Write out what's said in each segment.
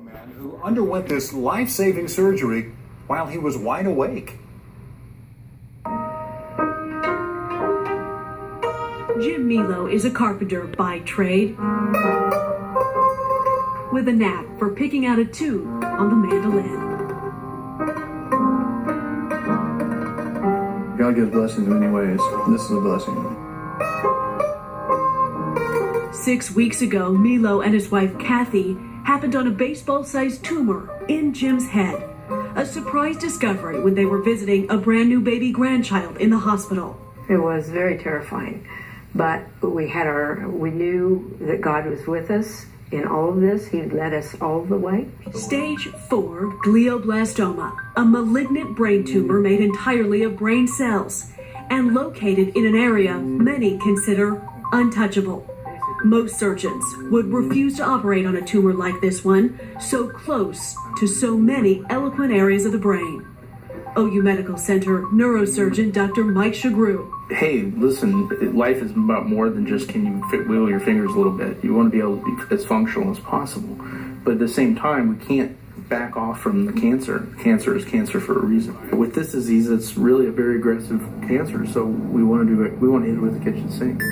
man who underwent this life-saving surgery while he was wide awake. Jim Milot is a carpenter by trade, with a knack for picking out a tune on the mandolin. God gives blessings in many ways. This is a blessing. 6 weeks ago, Milot and his wife Kathy happened on a baseball-sized tumor in Jim's head. A surprise discovery when they were visiting a brand new baby grandchild in the hospital. It was very terrifying, but we knew that God was with us in all of this. He led us all the way. Stage 4 glioblastoma, a malignant brain tumor made entirely of brain cells and located in an area many consider untouchable. Most surgeons would refuse to operate on a tumor like this one, so close to so many eloquent areas of the brain. OU Medical Center neurosurgeon Dr. Mike Shagru. Hey, listen, life is about more than just can you wiggle your fingers a little bit. You want to be able to be as functional as possible. But at the same time, we can't back off from the cancer. Cancer is cancer for a reason. With this disease, it's really a very aggressive cancer, so we want to do it. We want to hit it with the kitchen sink.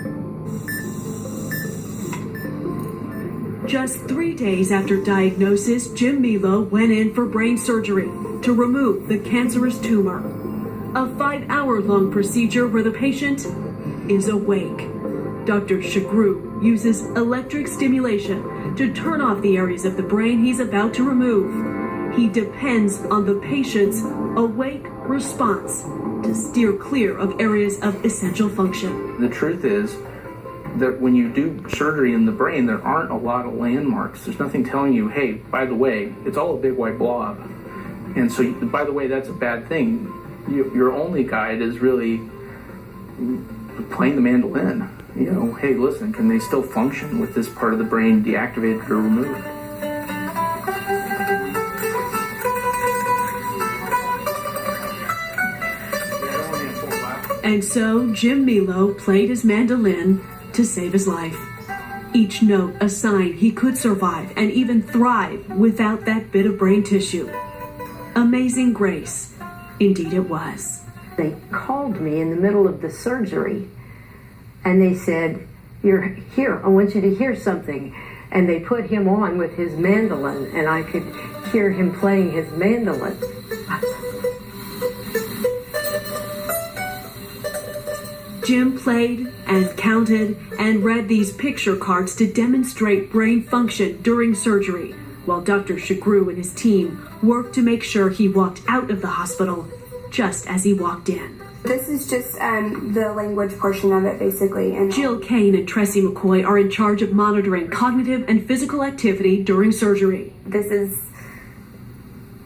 Just 3 days after diagnosis, Jim Milot went in for brain surgery to remove the cancerous tumor. A 5-hour-long procedure where the patient is awake. Dr. Shagru uses electric stimulation to turn off the areas of the brain he's about to remove. He depends on the patient's awake response to steer clear of areas of essential function. The truth is that when you do surgery in the brain, there aren't a lot of landmarks. There's nothing telling you, hey, by the way, it's all a big white blob. And so, by the way, that's a bad thing. Your only guide is really playing the mandolin. You know, hey, listen, can they still function with this part of the brain deactivated or removed? And so Jim Milot played his mandolin to save his life. Each note a sign he could survive and even thrive without that bit of brain tissue. Amazing grace, indeed it was. They called me in the middle of the surgery and they said, "You're here, I want you to hear something." And they put him on with his mandolin and I could hear him playing his mandolin. Jim played and counted and read these picture cards to demonstrate brain function during surgery, while Dr. Shagru and his team worked to make sure he walked out of the hospital just as he walked in. This is just the language portion of it, basically. And Jill Kane and Tressie McCoy are in charge of monitoring cognitive and physical activity during surgery. This is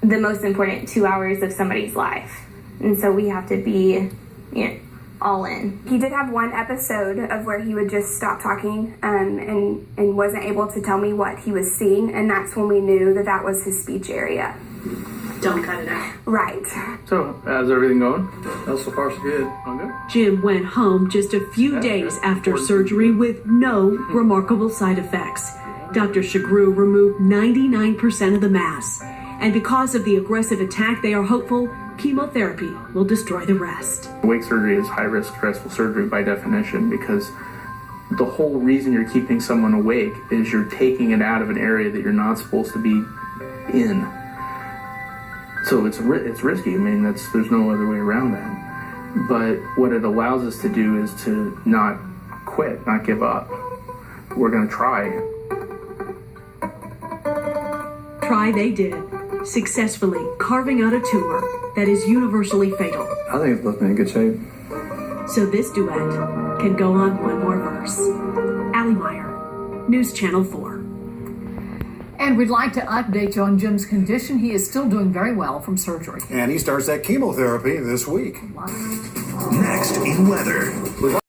the most important 2 hours of somebody's life. And so we have to be, all in. he did have one episode of where he would just stop talking and wasn't able to tell me what he was seeing, and that's when we knew that that was his speech area. Don't cut it out. Right. So, how's everything going? Well, so far so good. All good? Jim went home just a few days after surgery with no remarkable side effects. Dr. Shagru removed 99% of the mass. And because of the aggressive attack, they are hopeful chemotherapy will destroy the rest. Awake surgery is high-risk, stressful surgery by definition because the whole reason you're keeping someone awake is you're taking it out of an area that you're not supposed to be in. So it's risky. I mean, there's no other way around that. But what it allows us to do is to not quit, not give up. We're going to try. Try they did, successfully carving out a tumor that is universally fatal. I think it's looking in good shape. So this duet can go on one more verse. Allie Meyer, News Channel 4. And we'd like to update you on Jim's condition. He is still doing very well from surgery. And he starts that chemotherapy this week. Next in weather.